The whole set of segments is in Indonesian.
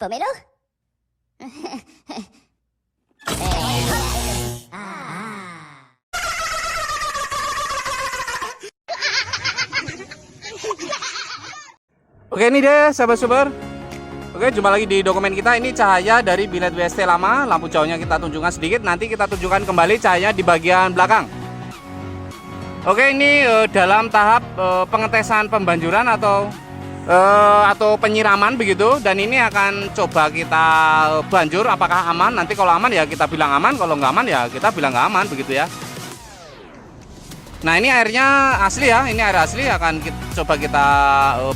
Pomelo? Oke, ini deh sahabat-sahabat. Oke, jumpa lagi di dokumen kita. Ini cahaya dari bilet WST lama. Lampu jauhnya kita tunjukkan sedikit. Nanti kita tunjukkan kembali cahayanya di bagian belakang. Oke, ini dalam tahap pengetesan pembanjuran atau penyiraman begitu. Dan ini akan coba kita banjur apakah aman. Nanti kalau aman ya kita bilang aman, kalau nggak aman ya kita bilang nggak aman begitu ya. Nah, ini airnya asli ya, ini air asli. Akan coba kita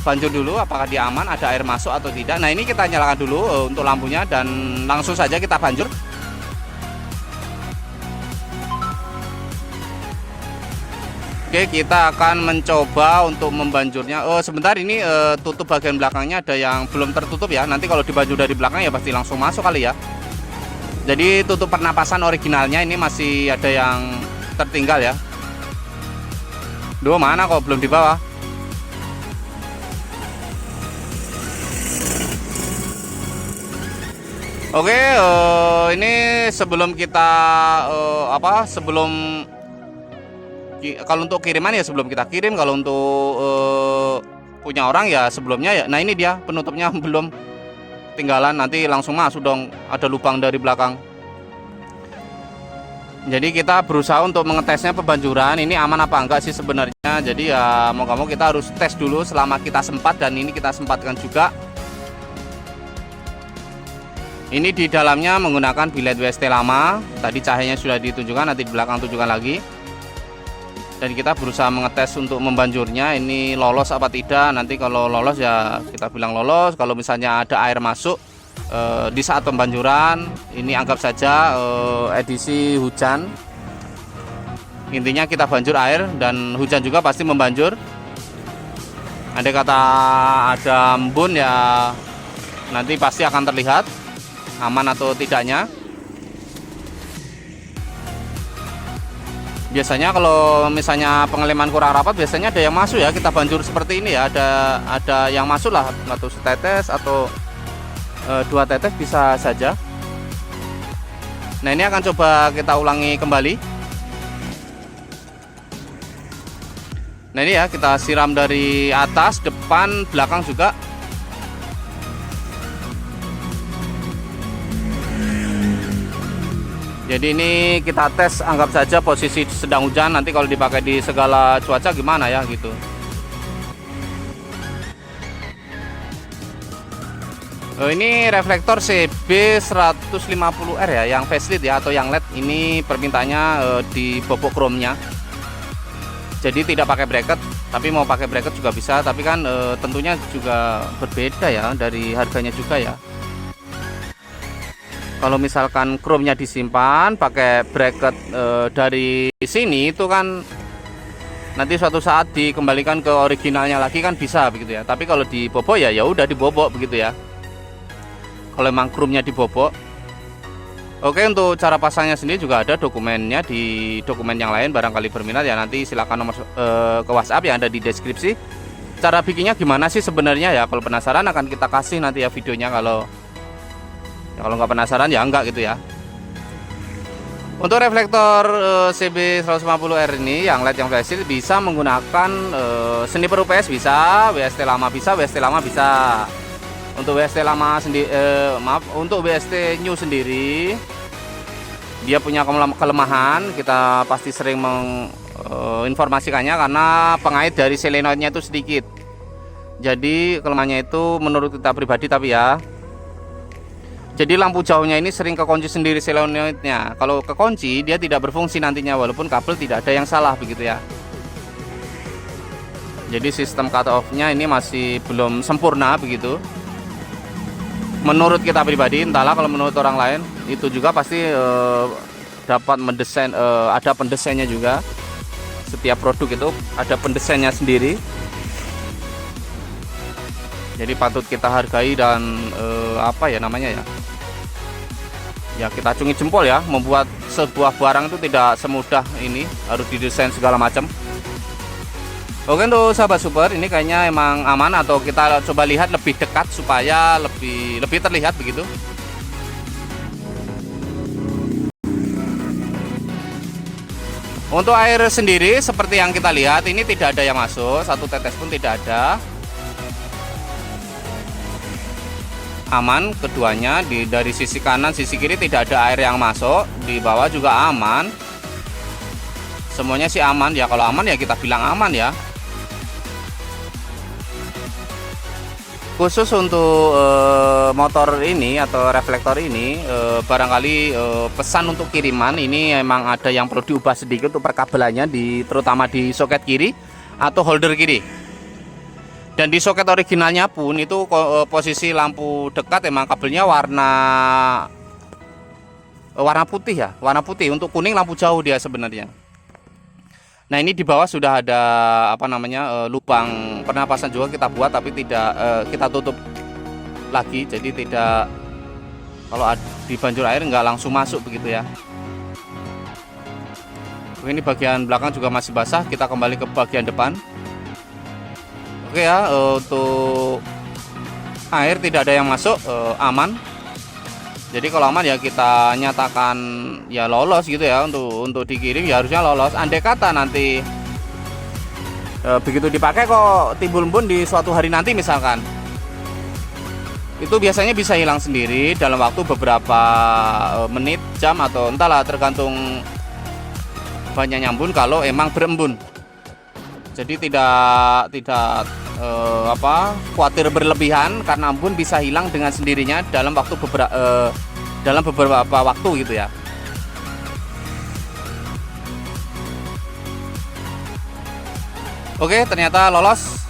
banjur dulu apakah dia aman, ada air masuk atau tidak. Nah, ini kita nyalakan dulu untuk lampunya dan langsung saja kita banjur. Oke, kita akan mencoba untuk membanjurnya. Sebentar, ini tutup bagian belakangnya ada yang belum tertutup ya. Nanti kalau dibanjur dari belakang ya pasti langsung masuk kali ya. Jadi tutup pernapasan originalnya ini masih ada yang tertinggal ya. Duh, mana kok belum di bawah? Oke, ini sebelum kita kalau untuk kiriman ya sebelum kita kirim, kalau untuk punya orang ya sebelumnya ya. Nah, ini dia penutupnya belum tinggalan, nanti langsung masuk dong, ada lubang dari belakang. Jadi kita berusaha untuk mengetesnya pembanjuran ini aman apa enggak sih sebenarnya. Jadi ya mau nggak mau kita harus tes dulu selama kita sempat, dan ini kita sempatkan juga. Ini di dalamnya menggunakan bilet WST lama. Tadi cahayanya sudah ditunjukkan, nanti di belakang tunjukkan lagi. Dan kita berusaha mengetes untuk membanjurnya ini lolos apa tidak. Nanti kalau lolos ya kita bilang lolos. Kalau misalnya ada air masuk di saat pembanjuran, ini anggap saja edisi hujan. Intinya kita banjur air, dan hujan juga pasti membanjur. Andai kata ada embun ya nanti pasti akan terlihat aman atau tidaknya. Biasanya kalau misalnya pengeleman kurang rapat, biasanya ada yang masuk ya, kita banjur seperti ini ya, ada yang masuk lah, atau setetes atau 2 tetes bisa saja. Nah, ini akan coba kita ulangi kembali. Nah, ini ya kita siram dari atas, depan, belakang juga. Jadi ini kita tes, anggap saja posisi sedang hujan. Nanti kalau dipakai di segala cuaca gimana ya gitu. Ini reflektor CB150R ya, yang facelift ya, atau yang LED. Ini permintaannya di bobok chrome-nya. Jadi tidak pakai bracket, tapi mau pakai bracket juga bisa. Tapi kan tentunya juga berbeda ya dari harganya juga ya. Kalau misalkan chrome-nya disimpan pakai bracket dari sini, itu kan nanti suatu saat dikembalikan ke originalnya lagi kan bisa begitu ya. Tapi kalau dibobok ya udah dibobok begitu ya. Kalau memang chrome-nya dibobok. Oke, untuk cara pasangnya sendiri juga ada dokumennya di dokumen yang lain. Barangkali berminat ya, nanti silakan nomor ke WhatsApp yang ada di deskripsi. Cara bikinnya gimana sih sebenarnya ya? Kalau penasaran akan kita kasih nanti ya videonya. Kalau nggak penasaran ya enggak gitu ya. Untuk reflektor CB150R ini yang LED yang facelift bisa menggunakan sniper UPS bisa, WST lama bisa, WST lama bisa. Untuk WST lama sendiri, untuk WST new sendiri dia punya kelemahan. Kita pasti sering menginformasikannya karena pengait dari selenoidnya itu sedikit. Jadi kelemahannya itu menurut kita pribadi tapi ya. Jadi lampu jauhnya ini sering kekunci sendiri selenoidnya. Kalau kekunci dia tidak berfungsi nantinya, walaupun kabel tidak ada yang salah begitu ya. Jadi sistem cut off-nya ini masih belum sempurna begitu. Menurut kita pribadi, entahlah kalau menurut orang lain, itu juga pasti dapat mendesain, ada pendesainnya juga. Setiap produk itu ada pendesainnya sendiri. Jadi patut kita hargai dan apa ya namanya ya? Ya kita acungi jempol ya, membuat sebuah barang itu tidak semudah ini, harus didesain segala macam. Oke, untuk sahabat super, ini kayaknya emang aman, atau kita coba lihat lebih dekat supaya lebih terlihat begitu. Untuk air sendiri seperti yang kita lihat, ini tidak ada yang masuk, satu tetes pun tidak ada. Aman keduanya, dari sisi kanan sisi kiri tidak ada air yang masuk, di bawah juga aman. Semuanya sih aman ya, kalau aman ya kita bilang aman ya. Khusus untuk motor ini atau reflektor ini, barangkali pesan untuk kiriman ini emang ada yang perlu diubah sedikit untuk perkabelannya, terutama di soket kiri atau holder kiri. Dan di soket originalnya pun itu posisi lampu dekat emang kabelnya warna putih ya, warna putih. Untuk kuning lampu jauh dia sebenarnya. Nah, ini di bawah sudah ada lubang pernapasan juga kita buat, tapi tidak kita tutup lagi, jadi tidak, kalau dibanjur air nggak langsung masuk begitu ya. Oke, ini bagian belakang juga masih basah, kita kembali ke bagian depan. Oke ya, untuk air tidak ada yang masuk, aman. Jadi kalau aman ya kita nyatakan ya lolos gitu ya, untuk dikirim ya harusnya lolos. Andai kata nanti begitu dipakai kok timbul embun di suatu hari nanti misalkan, itu biasanya bisa hilang sendiri dalam waktu beberapa menit, jam, atau entahlah, tergantung banyaknya embun kalau emang berembun. Jadi tidak khawatir berlebihan, karena embun bisa hilang dengan sendirinya dalam beberapa waktu gitu ya. Oke, ternyata lolos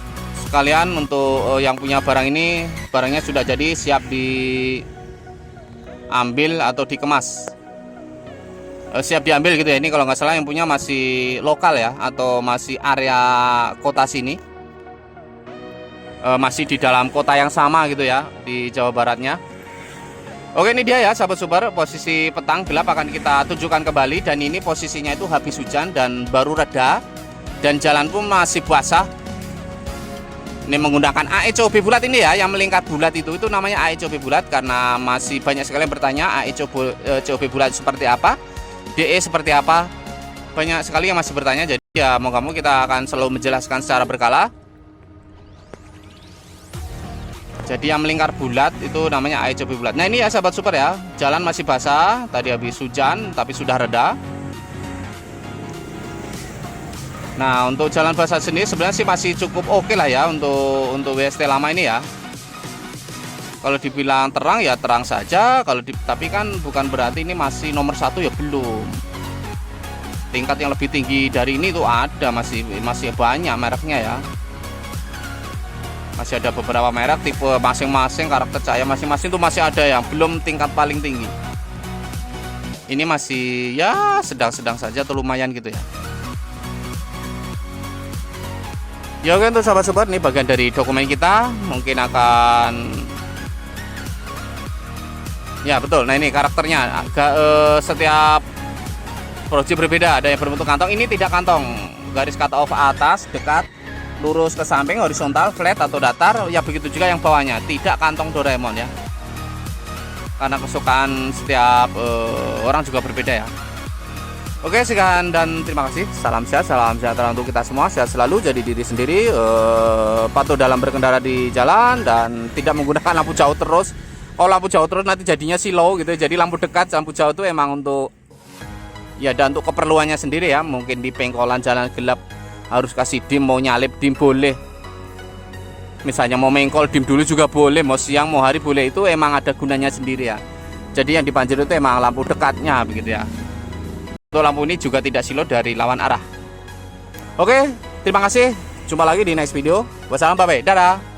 sekalian. Untuk yang punya barang ini, barangnya sudah jadi, siap diambil atau dikemas. Siap diambil gitu ya. Ini kalau nggak salah yang punya masih lokal ya, atau masih area kota sini, masih di dalam kota yang sama gitu ya, di Jawa Baratnya. Oke, ini dia ya sahabat super, posisi petang gelap akan kita tunjukkan kembali. Dan ini posisinya itu habis hujan dan baru reda, dan jalan pun masih basah. Ini menggunakan AECOB bulat ini ya, yang melingkar bulat itu namanya AECOB bulat, karena masih banyak sekali yang bertanya AECOB bulat seperti apa, DE seperti apa, banyak sekali yang masih bertanya. Jadi ya moga-moga kita akan selalu menjelaskan secara berkala. Jadi yang melingkar bulat itu namanya AECOB bulat. Nah, ini ya sahabat super ya, jalan masih basah, tadi habis hujan tapi sudah reda. Nah, untuk jalan basah sendiri sebenarnya sih masih cukup oke lah ya untuk WST lama ini ya. Kalau dibilang terang ya terang saja, tapi kan bukan berarti ini masih nomor 1 ya, belum. Tingkat yang lebih tinggi dari ini tuh ada, masih banyak mereknya ya. Masih ada beberapa merek, tipe masing-masing, karakter cahaya masing-masing tuh masih ada yang belum tingkat paling tinggi. Ini masih ya sedang-sedang saja tuh, lumayan gitu ya. Ya oke, untuk sahabat super, ini bagian dari dokumen kita, mungkin akan ya betul. Nah, ini karakternya agak setiap produksi berbeda. Ada yang berbentuk kantong, ini tidak kantong, garis cut off atas dekat, lurus ke samping, horizontal, flat atau datar. Ya begitu juga yang bawahnya, tidak kantong Doraemon ya, karena kesukaan setiap orang juga berbeda ya. Oke, sekian dan terima kasih. Salam sehat, salam sejahtera untuk kita semua. Sehat selalu, jadi diri sendiri, patuh dalam berkendara di jalan, dan tidak menggunakan lampu jauh terus. Kalau lampu jauh terus nanti jadinya slow gitu. Jadi lampu dekat, lampu jauh itu emang untuk ya, dan untuk keperluannya sendiri ya. Mungkin di pengkolan jalan gelap harus kasih dim, mau nyalip dim boleh. Misalnya mau mengkol dim dulu juga boleh, mau siang mau hari boleh. Itu emang ada gunanya sendiri ya. Jadi yang dipanjer itu emang lampu dekatnya begitu ya. Untuk lampu ini juga tidak silo dari lawan arah. Oke, terima kasih. Jumpa lagi di next video. Wassalam, bye bye, dadah.